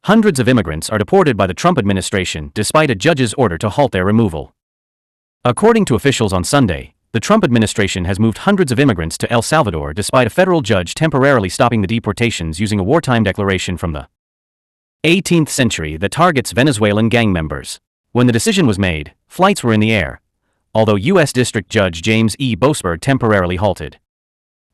Hundreds of immigrants are deported by the Trump administration despite a judge's order to halt their removal. According to officials on Sunday, the Trump administration has moved hundreds of immigrants to El Salvador despite a federal judge temporarily stopping the deportations using a wartime declaration from the 18th century that targets Venezuelan gang members. When the decision was made, flights were in the air, although U.S. District Judge James E. Boasberg temporarily halted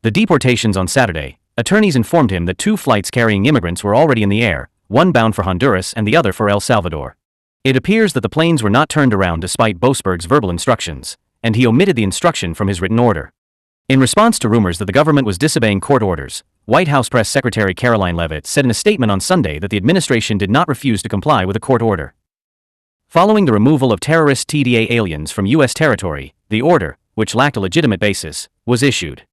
the deportations on Saturday. Attorneys informed him that 2 flights carrying immigrants were already in the air, one bound for Honduras and the other for El Salvador. It appears that the planes were not turned around despite Boasberg's verbal instructions, and he omitted the instruction from his written order. In response to rumors that the government was disobeying court orders, White House Press Secretary Caroline Leavitt said in a statement on Sunday that the administration did not refuse to comply with a court order. Following the removal of terrorist TDA aliens from U.S. territory, the order, which lacked a legitimate basis, was issued.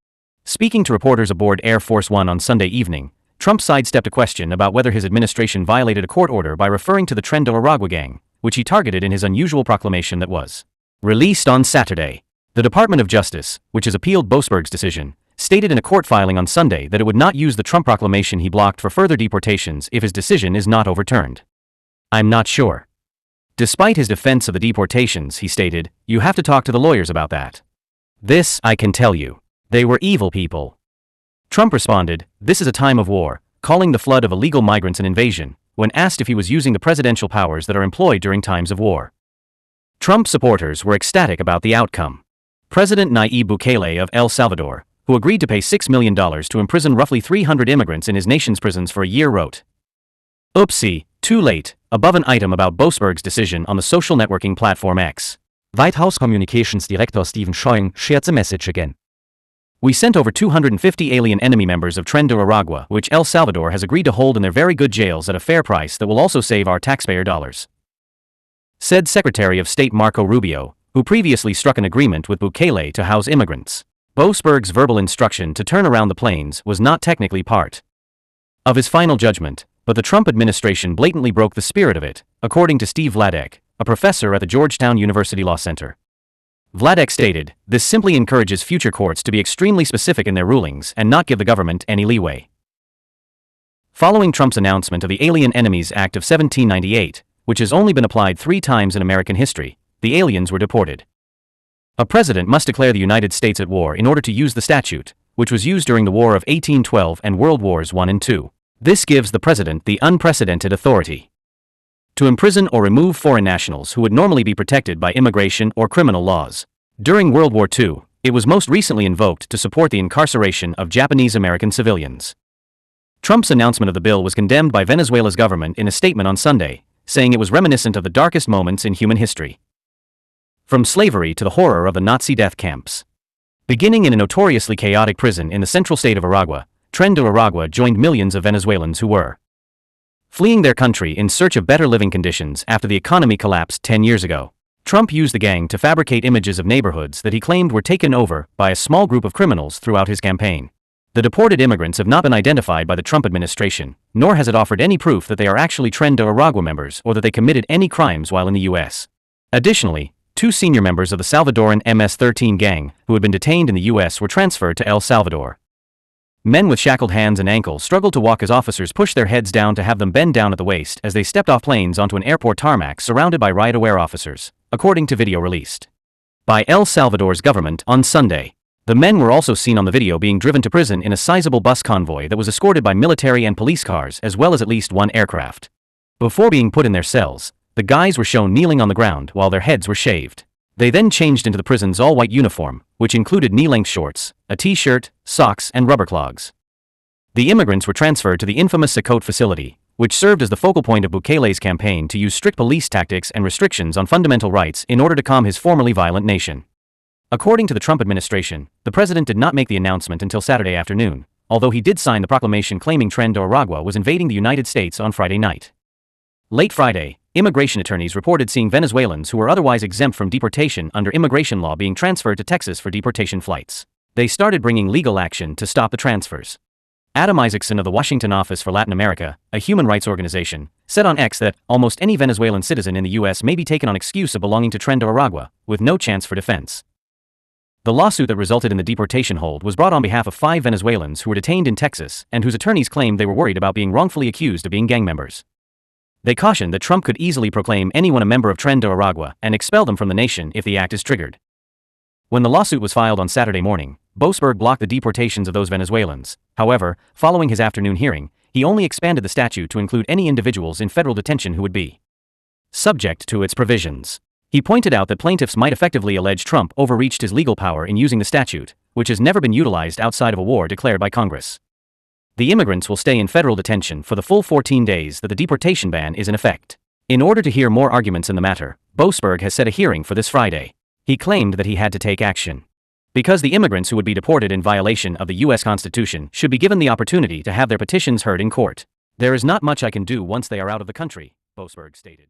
Speaking to reporters aboard Air Force One on Sunday evening, Trump sidestepped a question about whether his administration violated a court order by referring to the Tren de Aragua gang, which he targeted in his unusual proclamation that was released on Saturday. The Department of Justice, which has appealed Boasberg's decision, stated in a court filing on Sunday that it would not use the Trump proclamation he blocked for further deportations if his decision is not overturned. "I'm not sure." Despite his defense of the deportations, he stated, "You have to talk to the lawyers about that. This, I can tell you. They were evil people." Trump responded, "This is a time of war," calling the flood of illegal migrants an invasion, when asked if he was using the presidential powers that are employed during times of war. Trump supporters were ecstatic about the outcome. President Nayib Bukele of El Salvador, who agreed to pay $6 million to imprison roughly 300 immigrants in his nation's prisons for a year, wrote, "Oopsie, too late," above an item about Boasberg's decision on the social networking platform X. White House Communications Director Stephen Scheuing shared the message again. "We sent over 250 alien enemy members of Tren de Aragua, which El Salvador has agreed to hold in their very good jails at a fair price that will also save our taxpayer dollars," said Secretary of State Marco Rubio, who previously struck an agreement with Bukele to house immigrants. Boasberg's verbal instruction to turn around the planes was not technically part of his final judgment, but the Trump administration blatantly broke the spirit of it, according to Steve Vladek, a professor at the Georgetown University Law Center. Vladek stated, "This simply encourages future courts to be extremely specific in their rulings and not give the government any leeway." Following Trump's announcement of the Alien Enemies Act of 1798, which has only been applied 3 times in American history, the aliens were deported. A president must declare the United States at war in order to use the statute, which was used during the War of 1812 and World Wars I and II. This gives the president the unprecedented authority to imprison or remove foreign nationals who would normally be protected by immigration or criminal laws. During World War II, it was most recently invoked to support the incarceration of Japanese-American civilians. Trump's announcement of the bill was condemned by Venezuela's government in a statement on Sunday, saying it was reminiscent of the darkest moments in human history. From slavery to the horror of the Nazi death camps. Beginning in a notoriously chaotic prison in the central state of Aragua, Tren de Aragua joined millions of Venezuelans who were fleeing their country in search of better living conditions after the economy collapsed 10 years ago. Trump used the gang to fabricate images of neighborhoods that he claimed were taken over by a small group of criminals throughout his campaign. The deported immigrants have not been identified by the Trump administration, nor has it offered any proof that they are actually Tren de Aragua members or that they committed any crimes while in the U.S. Additionally, 2 senior members of the Salvadoran MS-13 gang, who had been detained in the U.S., were transferred to El Salvador. Men with shackled hands and ankles struggled to walk as officers pushed their heads down to have them bend down at the waist as they stepped off planes onto an airport tarmac surrounded by riot-aware officers, according to video released by El Salvador's government on Sunday. The men were also seen on the video being driven to prison in a sizable bus convoy that was escorted by military and police cars as well as at least 1 aircraft. Before being put in their cells, the guys were shown kneeling on the ground while their heads were shaved. They then changed into the prison's all-white uniform, which included knee-length shorts, a t-shirt, socks, and rubber clogs. The immigrants were transferred to the infamous Sacote facility, which served as the focal point of Bukele's campaign to use strict police tactics and restrictions on fundamental rights in order to calm his formerly violent nation. According to the Trump administration, the president did not make the announcement until Saturday afternoon, although he did sign the proclamation claiming Tren de Aragua was invading the United States on Friday night. Late Friday, immigration attorneys reported seeing Venezuelans who were otherwise exempt from deportation under immigration law being transferred to Texas for deportation flights. They started bringing legal action to stop the transfers. Adam Isaacson of the Washington Office for Latin America, a human rights organization, said on X that almost any Venezuelan citizen in the U.S. may be taken on excuse of belonging to Tren de Aragua, with no chance for defense. The lawsuit that resulted in the deportation hold was brought on behalf of 5 Venezuelans who were detained in Texas and whose attorneys claimed they were worried about being wrongfully accused of being gang members. They cautioned that Trump could easily proclaim anyone a member of Tren de Aragua and expel them from the nation if the act is triggered. When the lawsuit was filed on Saturday morning, Boasberg blocked the deportations of those Venezuelans. However, following his afternoon hearing, he only expanded the statute to include any individuals in federal detention who would be subject to its provisions. He pointed out that plaintiffs might effectively allege Trump overreached his legal power in using the statute, which has never been utilized outside of a war declared by Congress. The immigrants will stay in federal detention for the full 14 days that the deportation ban is in effect. In order to hear more arguments in the matter, Boasberg has set a hearing for this Friday. He claimed that he had to take action because the immigrants who would be deported in violation of the U.S. Constitution should be given the opportunity to have their petitions heard in court. There is not much I can do once they are out of the country, Boasberg stated.